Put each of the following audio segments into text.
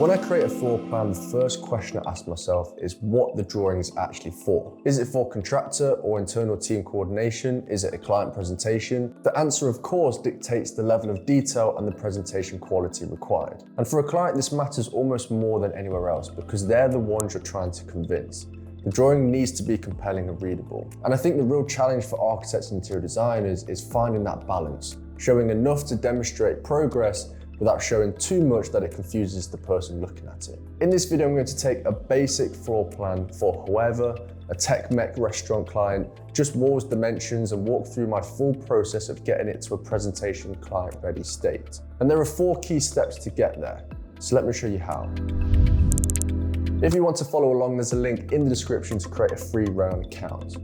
When I create a floor plan, the first question I ask myself is what the drawing is actually for. Is it for contractor or internal team coordination? Is it a client presentation? The answer, of course, dictates the level of detail and the presentation quality required. And for a client, this matters almost more than anywhere else because they're the ones you're trying to convince. The drawing needs to be compelling and readable. And I think the real challenge for architects and interior designers is finding that balance, showing enough to demonstrate progress without showing too much that it confuses the person looking at it. In this video, I'm going to take a basic floor plan for Hueva, a Tex-Mex restaurant client, just walls, dimensions, and walk through my full process of getting it to a presentation client ready state. And there are 4 key steps to get there. So let me show you how. If you want to follow along, there's a link in the description to create a free Rayon account.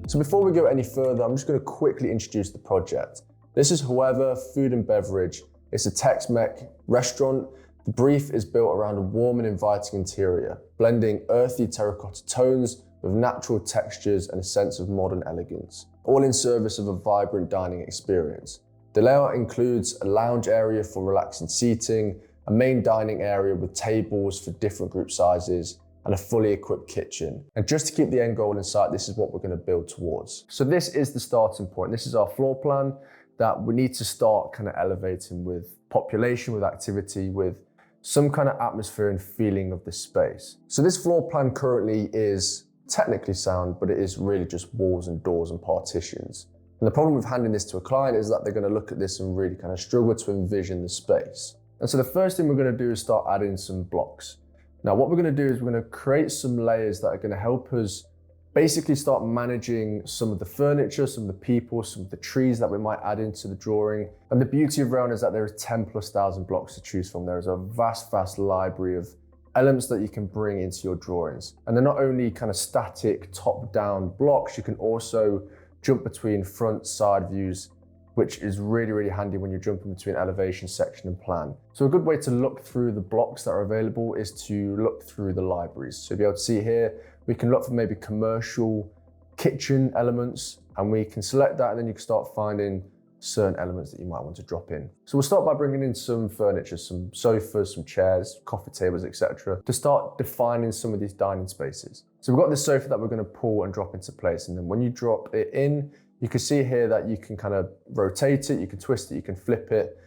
So before we go any further, I'm just going to quickly introduce the project. This is Hueva Food and Beverage. It's a Tex-Mex restaurant. The brief is built around a warm and inviting interior, blending earthy terracotta tones with natural textures and a sense of modern elegance, all in service of a vibrant dining experience. The layout includes a lounge area for relaxing seating, a main dining area with tables for different group sizes, and a fully equipped kitchen. And just to keep the end goal in sight, this is what we're going to build towards. So this is the starting point. This is our floor plan that we need to start kind of elevating with population, with activity, with some kind of atmosphere and feeling of the space. So this floor plan currently is technically sound, but it is really just walls and doors and partitions. And the problem with handing this to a client is that they're going to look at this and really kind of struggle to envision the space. And so the first thing we're going to do is start adding some blocks. Now what we're going to do is we're going to create some layers that are going to help us basically start managing some of the furniture, some of the people, some of the trees that we might add into the drawing. And the beauty of Rayon is that there are 10,000+ blocks to choose from. There is a vast library of elements that you can bring into your drawings. And they're not only kind of static top-down blocks, you can also jump between front, side views, which is really handy when you're jumping between elevation, section, and plan. So a good way to look through the blocks that are available is to look through the libraries. So you'll be able to see here, we can look for maybe commercial kitchen elements, and we can select that, and then you can start finding certain elements that you might want to drop in. So we'll start by bringing in some furniture, some sofas, some chairs, coffee tables, etc., to start defining some of these dining spaces. So we've got this sofa that we're going to pull and drop into place, and then when you drop it in, you can see here that you can kind of rotate it, you can twist it, you can flip it,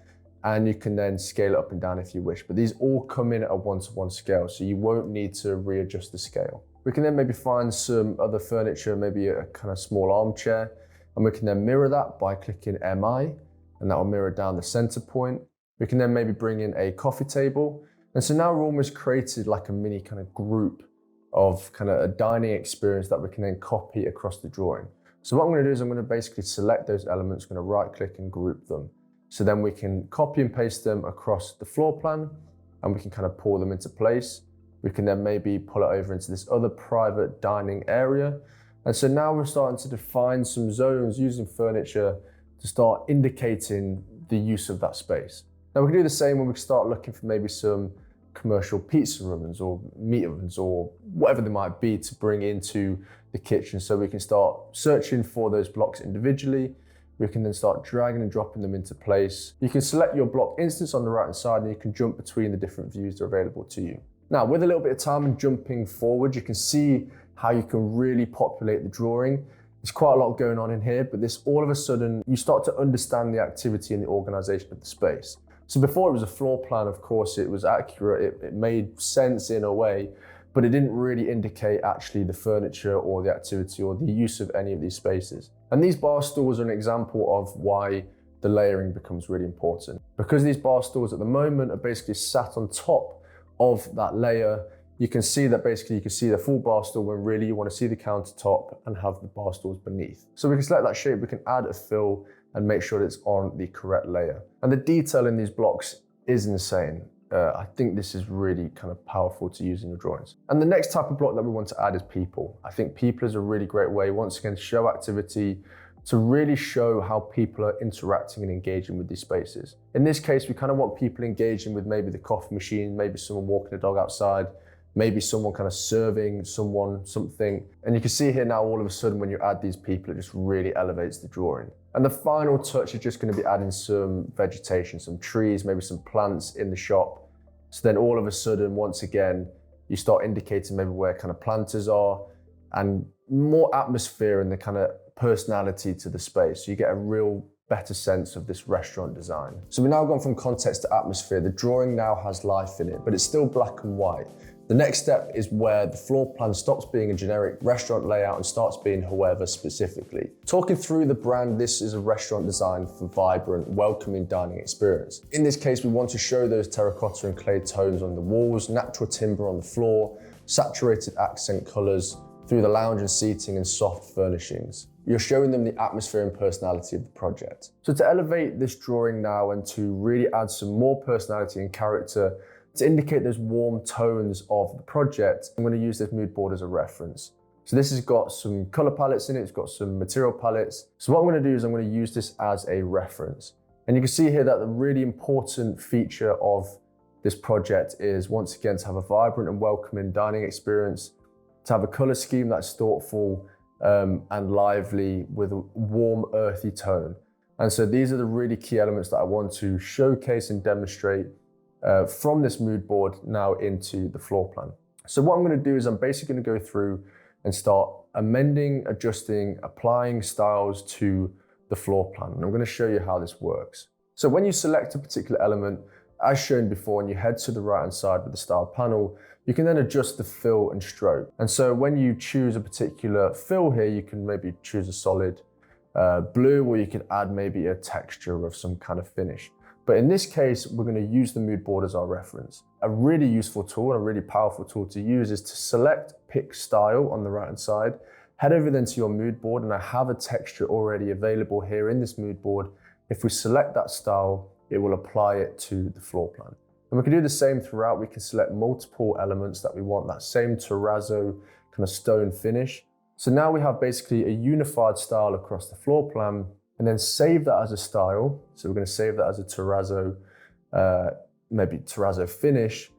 and you can then scale it up and down if you wish. But these all come in at a 1-to-1 scale, so you won't need to readjust the scale. We can then maybe find some other furniture, maybe a kind of small armchair, and we can then mirror that by clicking MI, and that will mirror down the center point. We can then maybe bring in a coffee table. And so now we're almost created like a mini kind of group of kind of a dining experience that we can then copy across the drawing. So what I'm going to do is I'm going to basically select those elements, I'm going to right click and group them. So then we can copy and paste them across the floor plan, and we can kind of pull them into place. We can then maybe pull it over into this other private dining area. And so now we're starting to define some zones using furniture to start indicating the use of that space. Now we can do the same when we start looking for maybe some commercial pizza ovens or meat ovens or whatever they might be to bring into the kitchen. So we can start searching for those blocks individually. We can then start dragging and dropping them into place. You can select your block instance on the right hand side, and you can jump between the different views that are available to you. Now, with a little bit of time and jumping forward, you can see how you can really populate the drawing. There's quite a lot going on in here, but this all of a sudden, you start to understand the activity and the organization of the space. So before it was a floor plan, of course, it was accurate, it made sense in a way, but it didn't really indicate actually the furniture or the activity or the use of any of these spaces. And these bar stools are an example of why the layering becomes really important. Because these bar stools at the moment are basically sat on top of that layer, you can see that basically you can see the full bar stool when really you want to see the countertop and have the bar stools beneath. So we can select that shape, we can add a fill and make sure that it's on the correct layer. And the detail in these blocks is insane. I think this is really kind of powerful to use in your drawings. And the next type of block that we want to add is people. I think people is a really great way, once again, to show activity, to really show how people are interacting and engaging with these spaces. In this case, we kind of want people engaging with maybe the coffee machine, maybe someone walking a dog outside, maybe someone kind of serving someone something. And you can see here now, all of a sudden, when you add these people, it just really elevates the drawing. And the final touch is just going to be adding some vegetation, some trees, maybe some plants in the shop. So then all of a sudden, once again, you start indicating maybe where kind of planters are and more atmosphere and the kind of personality to the space. So you get a real better sense of this restaurant design. So we've now gone from context to atmosphere. The drawing now has life in it, but it's still black and white. The next step is where the floor plan stops being a generic restaurant layout and starts being Hueva specifically. Talking through the brand, this is a restaurant designed for vibrant, welcoming dining experience. In this case, we want to show those terracotta and clay tones on the walls, natural timber on the floor, saturated accent colors through the lounge and seating and soft furnishings. You're showing them the atmosphere and personality of the project. So to elevate this drawing now and to really add some more personality and character, to indicate those warm tones of the project, I'm going to use this mood board as a reference. So this has got some color palettes in it, it's got some material palettes. So what I'm going to do is I'm going to use this as a reference. And you can see here that the really important feature of this project is, once again, to have a vibrant and welcoming dining experience, to have a color scheme that's thoughtful and lively with a warm, earthy tone. And so these are the really key elements that I want to showcase and demonstrate from this mood board now into the floor plan. So what I'm going to do is I'm basically going to go through and start amending, adjusting, applying styles to the floor plan. And I'm going to show you how this works. So when you select a particular element, as shown before, and you head to the right-hand side with the style panel, you can then adjust the fill and stroke. And so when you choose a particular fill here, you can maybe choose a solid blue, or you could add maybe a texture of some kind of finish. But in this case, we're going to use the mood board as our reference. A really useful tool and a really powerful tool to use is to select pick style on the right hand side, head over then to your mood board, and I have a texture already available here in this mood board. If we select that style, it will apply it to the floor plan. And we can do the same throughout. We can select multiple elements that we want that same terrazzo kind of stone finish. So now we have basically a unified style across the floor plan, and then save that as a style. So we're going to save that as a terrazzo, maybe terrazzo finish.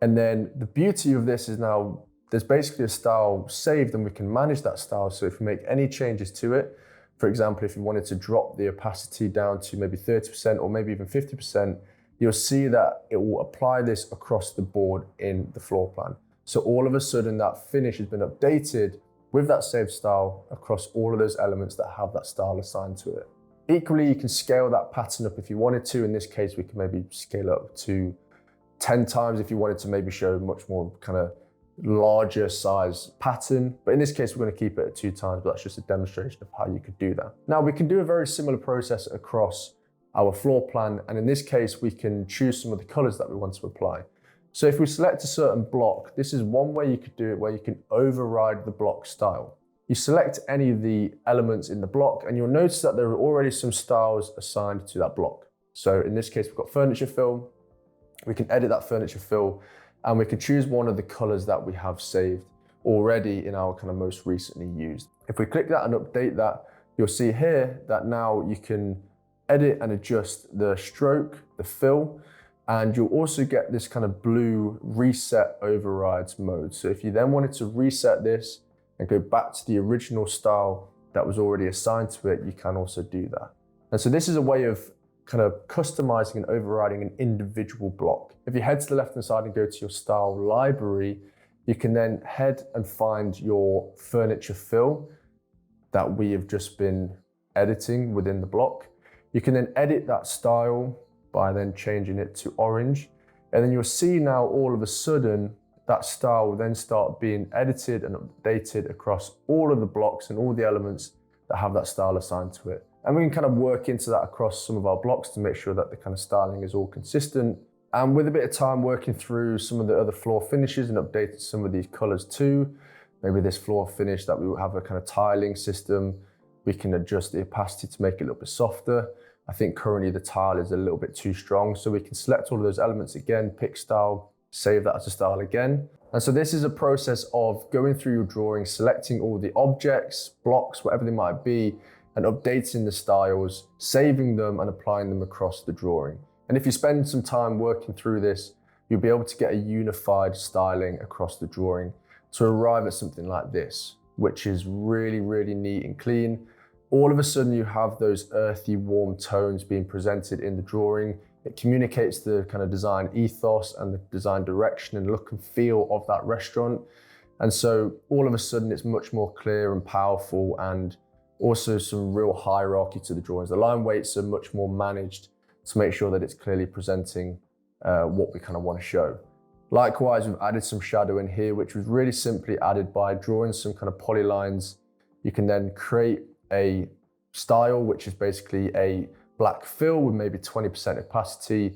And then the beauty of this is now there's basically a style saved and we can manage that style. So if we make any changes to it, for example, if you wanted to drop the opacity down to maybe 30% or maybe even 50%, you'll see that it will apply this across the board in the floor plan. So all of a sudden that finish has been updated with that saved style across all of those elements that have that style assigned to it. Equally, you can scale that pattern up if you wanted to. In this case, we can maybe scale up to 10 times if you wanted to maybe show much more kind of larger size pattern. But in this case, we're going to keep it at 2 times, but that's just a demonstration of how you could do that. Now, we can do a very similar process across our floor plan. And in this case, we can choose some of the colors that we want to apply. So if we select a certain block, this is one way you could do it where you can override the block style. You select any of the elements in the block and you'll notice that there are already some styles assigned to that block. So in this case, we've got furniture fill. We can edit that furniture fill and we can choose one of the colors that we have saved already in our kind of most recently used. If we click that and update that, you'll see here that now you can edit and adjust the stroke, the fill, and you'll also get this kind of blue reset overrides mode. So if you then wanted to reset this and go back to the original style that was already assigned to it, you can also do that. And so this is a way of kind of customizing and overriding an individual block. If you head to the left-hand side and go to your style library, you can then head and find your furniture fill that we have just been editing within the block. You can then edit that style by then changing it to orange. And then you'll see now all of a sudden that style will then start being edited and updated across all of the blocks and all the elements that have that style assigned to it. And we can kind of work into that across some of our blocks to make sure that the kind of styling is all consistent. And with a bit of time working through some of the other floor finishes and updating some of these colors too, maybe this floor finish that we will have a kind of tiling system, we can adjust the opacity to make it a little bit softer. I think currently the tile is a little bit too strong, so we can select all of those elements again, pick style, save that as a style again. And so this is a process of going through your drawing, selecting all the objects, blocks, whatever they might be, and updating the styles, saving them and applying them across the drawing. And if you spend some time working through this, you'll be able to get a unified styling across the drawing to arrive at something like this, which is really, really neat and clean. All of a sudden you have those earthy, warm tones being presented in the drawing. It communicates the kind of design ethos and the design direction and look and feel of that restaurant. And so all of a sudden it's much more clear and powerful, and also some real hierarchy to the drawings. The line weights are much more managed to make sure that it's clearly presenting what we kind of want to show. Likewise, we've added some shadow in here, which was really simply added by drawing some kind of polylines. You can then create a style, which is basically a black fill with maybe 20% opacity.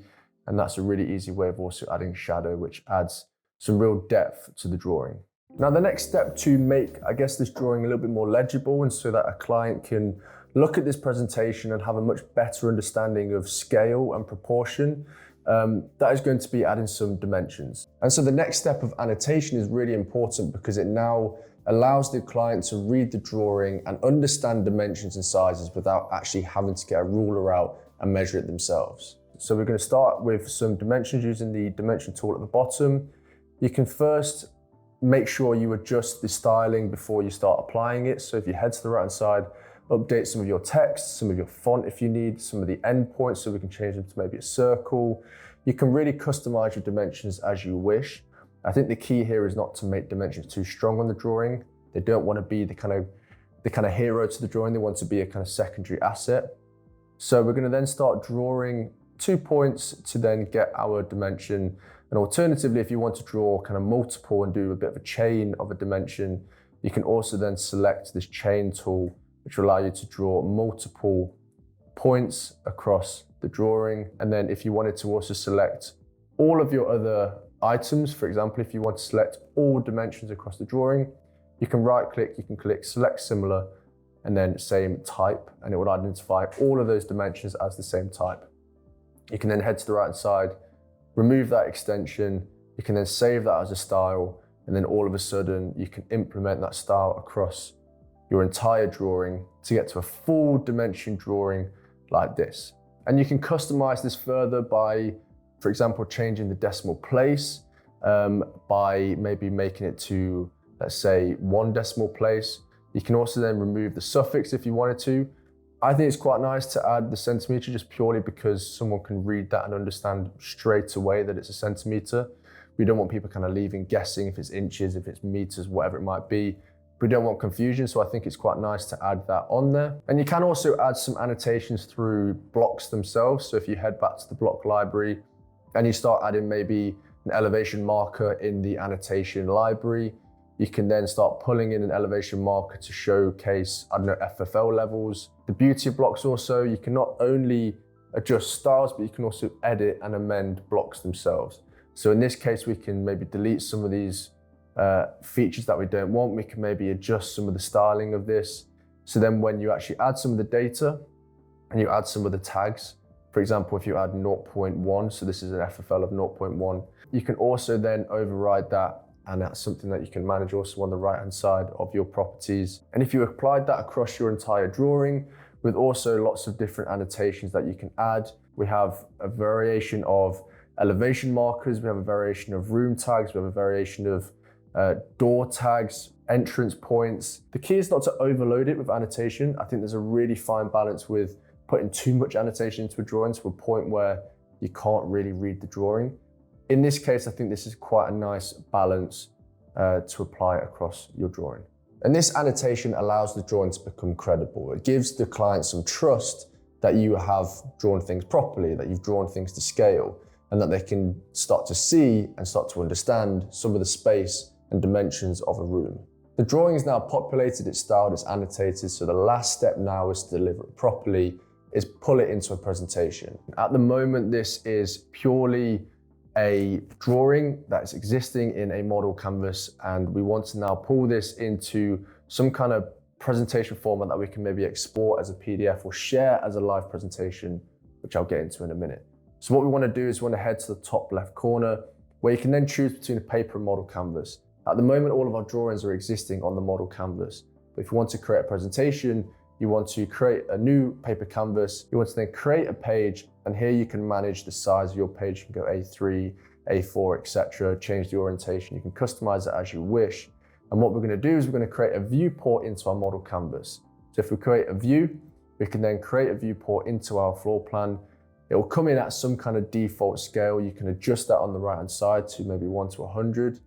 And that's a really easy way of also adding shadow, which adds some real depth to the drawing. Now, the next step to make, I guess, this drawing a little bit more legible, and so that a client can look at this presentation and have a much better understanding of scale and proportion, that is going to be adding some dimensions. And so the next step of annotation is really important because it now allows the client to read the drawing and understand dimensions and sizes without actually having to get a ruler out and measure it themselves. So we're going to start with some dimensions using the dimension tool at the bottom. You can first make sure you adjust the styling before you start applying it. So if you head to the right hand side, update some of your text, some of your font if you need, some of the endpoints, so we can change them to maybe a circle. You can really customize your dimensions as you wish. I think the key here is not to make dimensions too strong on the drawing. They don't want to be the kind of hero to the drawing. They want to be a kind of secondary asset. So we're going to then start drawing 2 points to then get our dimension. And alternatively, if you want to draw kind of multiple and do a bit of a chain of a dimension, you can also then select this chain tool, which will allow you to draw multiple points across the drawing. And then if you wanted to also select all of your other items, for example, if you want to select all dimensions across the drawing, you can right click, you can click select similar, and then same type, and it will identify all of those dimensions as the same type. You can then head to the right hand side, remove that extension, you can then save that as a style, and then all of a sudden you can implement that style across your entire drawing to get to a full dimension drawing like this. And you can customize this further by, for example, changing the decimal place, by maybe making it to, let's say, 1 decimal place. You can also then remove the suffix if you wanted to. I think it's quite nice to add the centimeter just purely because someone can read that and understand straight away that it's a centimeter. We don't want people kind of leaving guessing if it's inches, if it's meters, whatever it might be. We don't want confusion, so I think it's quite nice to add that on there. And you can also add some annotations through blocks themselves. So if you head back to the block library and you start adding maybe an elevation marker in the annotation library, you can then start pulling in an elevation marker to showcase, I don't know, FFL levels. The beauty of blocks also, you can not only adjust styles, but you can also edit and amend blocks themselves. So in this case, we can maybe delete some of these features that we don't want. We can maybe adjust some of the styling of this. So then when you actually add some of the data and you add some of the tags, for example, if you add 0.1, so this is an FFL of 0.1, you can also then override that, and that's something that you can manage also on the right-hand side of your properties. And if you applied that across your entire drawing with also lots of different annotations that you can add, we have a variation of elevation markers, we have a variation of room tags, we have a variation of door tags, entrance points. The key is not to overload it with annotation. I think there's a really fine balance with putting too much annotation into a drawing to a point where you can't really read the drawing. In this case, I think this is quite a nice balance to apply across your drawing. And this annotation allows the drawing to become credible. It gives the client some trust that you have drawn things properly, that you've drawn things to scale, and that they can start to see and start to understand some of the space and dimensions of a room. The drawing is now populated, it's styled, it's annotated, so the last step now is to deliver it properly, is pull it into a presentation. At the moment, this is purely a drawing that's existing in a model canvas, and we want to now pull this into some kind of presentation format that we can maybe export as a PDF or share as a live presentation, which I'll get into in a minute. So what we want to do is we want to head to the top left corner, where you can then choose between a paper and model canvas. At the moment, all of our drawings are existing on the model canvas. But if you want to create a presentation, you want to create a new paper canvas, you want to then create a page, and here you can manage the size of your page. You can go A3, A4, etc., change the orientation. You can customize it as you wish. And what we're going to do is we're going to create a viewport into our model canvas. So if we create a view, we can then create a viewport into our floor plan. It will come in at some kind of default scale. You can adjust that on the right-hand side to maybe 1 to 100.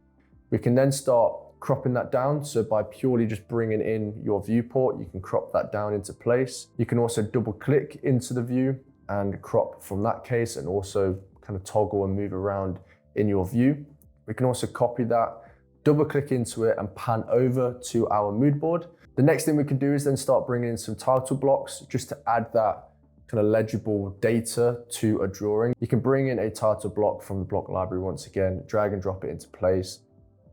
We can then start cropping that down. So by purely just bringing in your viewport, you can crop that down into place. You can also double click into the view and crop from that case, and also kind of toggle and move around in your view. We can also copy that, double click into it and pan over to our mood board. The next thing we can do is then start bringing in some title blocks just to add that kind of legible data to a drawing. You can bring in a title block from the block library once again, drag and drop it into place.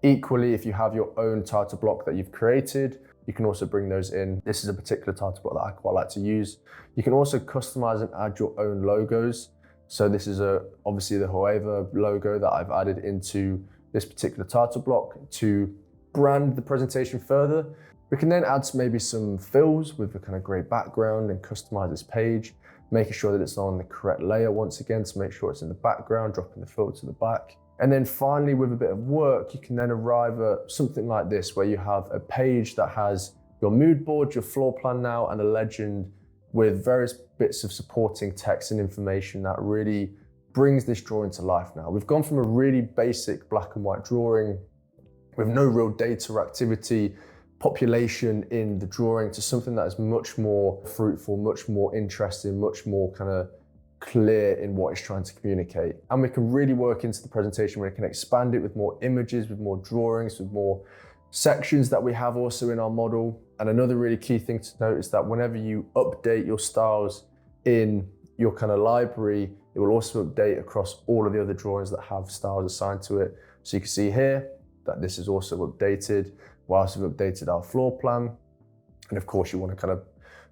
Equally, if you have your own title block that you've created, you can also bring those in. This is a particular title block that I quite like to use. You can also customize and add your own logos. So this is obviously the Hueva logo that I've added into this particular title block to brand the presentation further. We can then add maybe some fills with a kind of great background and customize this page, making sure that it's on the correct layer once again to make sure it's in the background, dropping the fill to the back. And then finally, with a bit of work, you can then arrive at something like this, where you have a page that has your mood board, your floor plan now, and a legend with various bits of supporting text and information that really brings this drawing to life now. We've gone from a really basic black and white drawing with no real data or activity population in the drawing to something that is much more fruitful, much more interesting, much more kind of clear in what it's trying to communicate. And we can really work into the presentation where we can expand it with more images, with more drawings, with more sections that we have also in our model. And another really key thing to note is that whenever you update your styles in your kind of library, it will also update across all of the other drawings that have styles assigned to it. So you can see here that this is also updated whilst we've updated our floor plan. And of course you want to kind of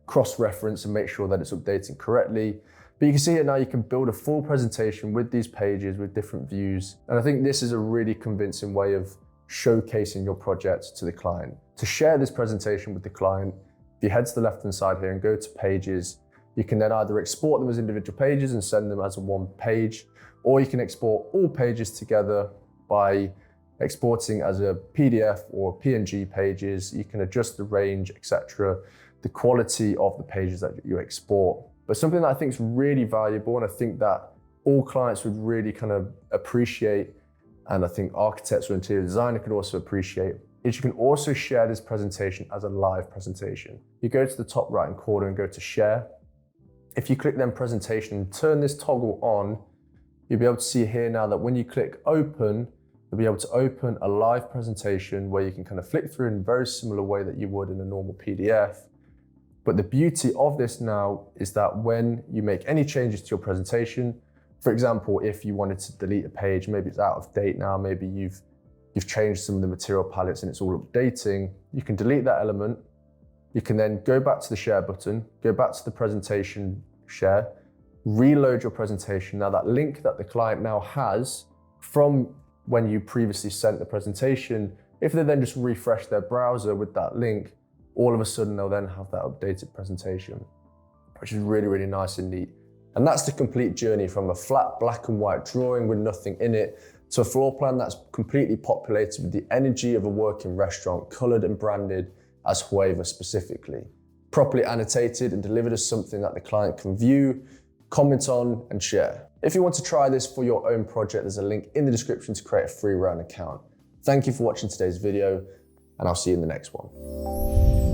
cross-reference and make sure that it's updating correctly. But you can see here now you can build a full presentation with these pages with different views. And I think this is a really convincing way of showcasing your project to the client. To share this presentation with the client, if you head to the left-hand side here and go to pages, you can then either export them as individual pages and send them as a one page, or you can export all pages together by exporting as a PDF or PNG pages. You can adjust the range, etc., the quality of the pages that you export. But something that I think is really valuable, and I think that all clients would really kind of appreciate, and I think architects or interior designer could also appreciate, is you can also share this presentation as a live presentation. You go to the top right-hand corner and go to share. If you click then presentation and turn this toggle on, you'll be able to see here now that when you click open, you'll be able to open a live presentation where you can kind of flick through in a very similar way that you would in a normal PDF. But the beauty of this now is that when you make any changes to your presentation, for example, if you wanted to delete a page, maybe it's out of date now, maybe you've changed some of the material palettes and it's all updating, you can delete that element. You can then go back to the share button, go back to the presentation share, reload your presentation. Now that link that the client now has from when you previously sent the presentation, if they then just refresh their browser with that link, all of a sudden they'll then have that updated presentation, which is really, really nice and neat. And that's the complete journey from a flat black and white drawing with nothing in it to a floor plan that's completely populated with the energy of a working restaurant, colored and branded as Hueva specifically, properly annotated and delivered as something that the client can view, comment on and share. If you want to try this for your own project, there's a link in the description to create a free Rayon account. Thank you for watching today's video, and I'll see you in the next one.